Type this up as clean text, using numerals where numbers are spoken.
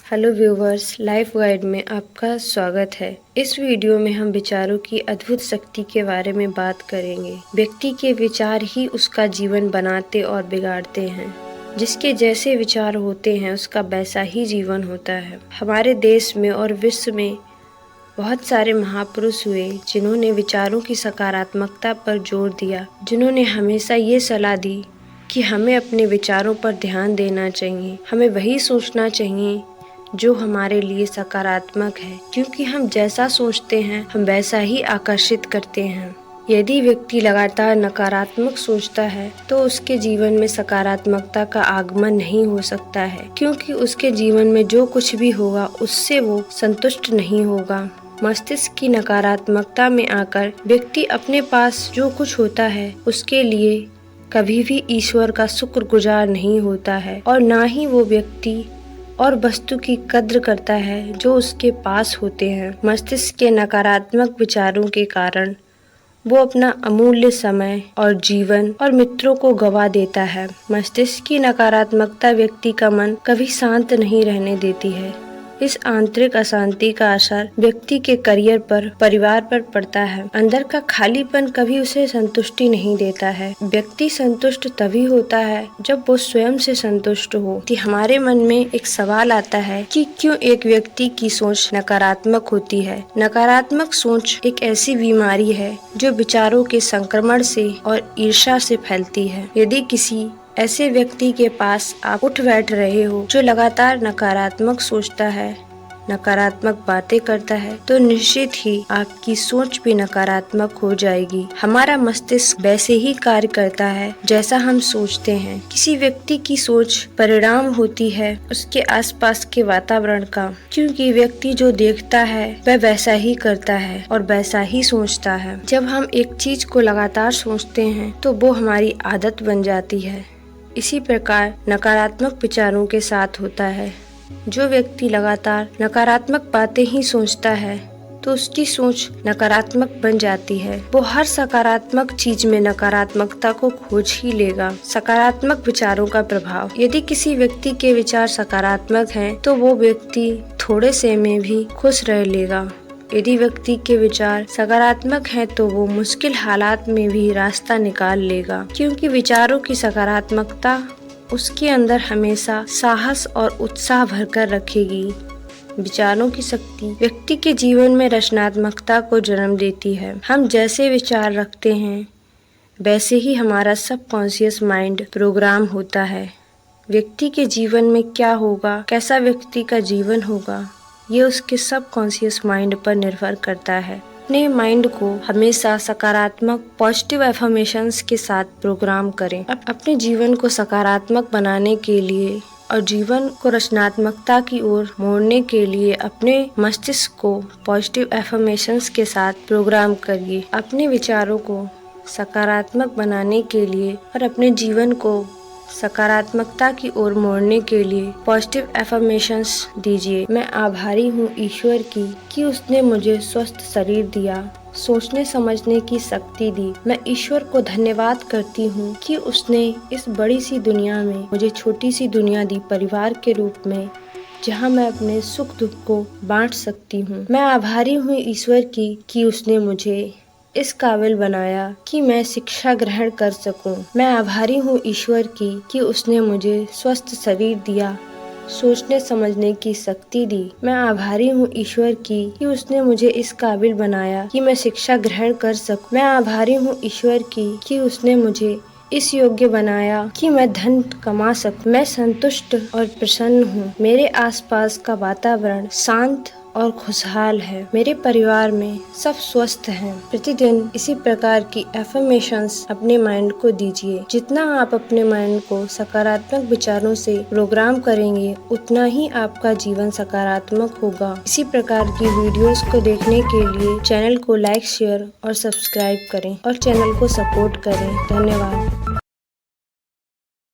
Hello viewers, life guide में आपका स्वागत है। इस वीडियो में हम विचारों की अद्भुत शक्ति के बारे में बात करेंगे। व्यक्ति के विचार ही उसका जीवन बनाते और बिगाड़ते हैं। जिसके जैसे विचार होते हैं उसका वैसा ही जीवन होता है। हमारे देश में और विश्व में बहुत सारे महापुरुष हुए जिन्होंने विचारों की सकारात्मकता पर जोर दिया, जिन्होंने हमेशा ये सलाह दी कि हमें अपने विचारों पर ध्यान देना चाहिए। हमें वही सोचना चाहिए जो हमारे लिए सकारात्मक है, क्योंकि हम जैसा सोचते हैं हम वैसा ही आकर्षित करते हैं। यदि व्यक्ति लगातार नकारात्मक सोचता है तो उसके जीवन में सकारात्मकता का आगमन नहीं हो सकता है, क्योंकि उसके जीवन में जो कुछ भी होगा उससे वो संतुष्ट नहीं होगा। मस्तिष्क की नकारात्मकता में आकर व्यक्ति अपने पास जो कुछ होता है उसके लिए कभी भी ईश्वर का शुक्रगुजार नहीं होता है, और ना ही वो व्यक्ति और वस्तु की कद्र करता है जो उसके पास होते हैं। मस्तिष्क के नकारात्मक विचारों के कारण वो अपना अमूल्य समय और जीवन और मित्रों को गवा देता है। मस्तिष्क की नकारात्मकता व्यक्ति का मन कभी शांत नहीं रहने देती है। इस आंतरिक अशांति का असर व्यक्ति के करियर पर, परिवार पर पड़ता है। अंदर का खालीपन कभी उसे संतुष्टि नहीं देता है। व्यक्ति संतुष्ट तभी होता है जब वो स्वयं से संतुष्ट हो। कि हमारे मन में एक सवाल आता है कि क्यों एक व्यक्ति की सोच नकारात्मक होती है। नकारात्मक सोच एक ऐसी बीमारी है जो विचारों के संक्रमण से और ईर्ष्या से फैलती है। यदि किसी ऐसे व्यक्ति के पास आप उठ बैठ रहे हो जो लगातार नकारात्मक सोचता है, नकारात्मक बातें करता है, तो निश्चित ही आपकी सोच भी नकारात्मक हो जाएगी। हमारा मस्तिष्क वैसे ही कार्य करता है जैसा हम सोचते हैं। किसी व्यक्ति की सोच परिणाम होती है उसके आसपास के वातावरण का, क्योंकि व्यक्ति जो देखता है वह वैसा ही करता है और वैसा ही सोचता है। जब हम एक चीज को लगातार सोचते हैं तो वो हमारी आदत बन जाती है। इसी प्रकार नकारात्मक विचारों के साथ होता है। जो व्यक्ति लगातार नकारात्मक बातें ही सोचता है तो उसकी सोच नकारात्मक बन जाती है। वो हर सकारात्मक चीज में नकारात्मकता को खोज ही लेगा। सकारात्मक विचारों का प्रभाव। यदि किसी व्यक्ति के विचार सकारात्मक हैं तो वो व्यक्ति थोड़े से में भी खुश रह लेगा। यदि व्यक्ति के विचार सकारात्मक हैं तो वो मुश्किल हालात में भी रास्ता निकाल लेगा, क्योंकि विचारों की सकारात्मकता उसके अंदर हमेशा साहस और उत्साह भरकर रखेगी। विचारों की शक्ति व्यक्ति के जीवन में रचनात्मकता को जन्म देती है। हम जैसे विचार रखते हैं वैसे ही हमारा सबकॉन्शियस माइंड प्रोग्राम होता है। व्यक्ति के जीवन में क्या होगा, कैसा व्यक्ति का जीवन होगा, ये उसके सबकॉन्शियस माइंड पर निर्भर करता है। अपने माइंड को हमेशा सकारात्मक पॉजिटिव एफर्मेशंस के साथ प्रोग्राम करें। अपने जीवन को सकारात्मक बनाने के लिए और जीवन को रचनात्मकता की ओर मोड़ने के लिए अपने मस्तिष्क को पॉजिटिव एफर्मेशंस के साथ प्रोग्राम करिए। अपने विचारों को सकारात्मक बनाने के लिए और अपने जीवन को सकारात्मकता की ओर मोड़ने के लिए पॉजिटिव एफर्मेशंस दीजिए। मैं आभारी हूँ ईश्वर की कि उसने मुझे स्वस्थ शरीर दिया, सोचने समझने की शक्ति दी। मैं ईश्वर को धन्यवाद करती हूँ कि उसने इस बड़ी सी दुनिया में मुझे छोटी सी दुनिया दी, परिवार के रूप में, जहाँ मैं अपने सुख दुख को बांट सकती हूँ। मैं आभारी हूँ ईश्वर की कि उसने मुझे इस काबिल बनाया कि मैं शिक्षा ग्रहण कर सकूं। मैं आभारी हूँ ईश्वर की कि उसने मुझे स्वस्थ शरीर दिया, सोचने समझने की शक्ति दी। मैं आभारी हूँ ईश्वर की कि उसने मुझे इस काबिल बनाया कि मैं शिक्षा ग्रहण कर सकूं। मैं आभारी हूँ ईश्वर की कि उसने मुझे इस योग्य बनाया कि मैं धन कमा सकूं। मैं संतुष्ट और प्रसन्न हूँ। मेरे आसपास का वातावरण शांत और खुशहाल है। मेरे परिवार में सब स्वस्थ हैं। प्रतिदिन इसी प्रकार की एफर्मेशंस अपने माइंड को दीजिए। जितना आप अपने माइंड को सकारात्मक विचारों से प्रोग्राम करेंगे उतना ही आपका जीवन सकारात्मक होगा। इसी प्रकार की वीडियोस को देखने के लिए चैनल को लाइक, शेयर और सब्सक्राइब करें और चैनल को सपोर्ट करें। धन्यवाद।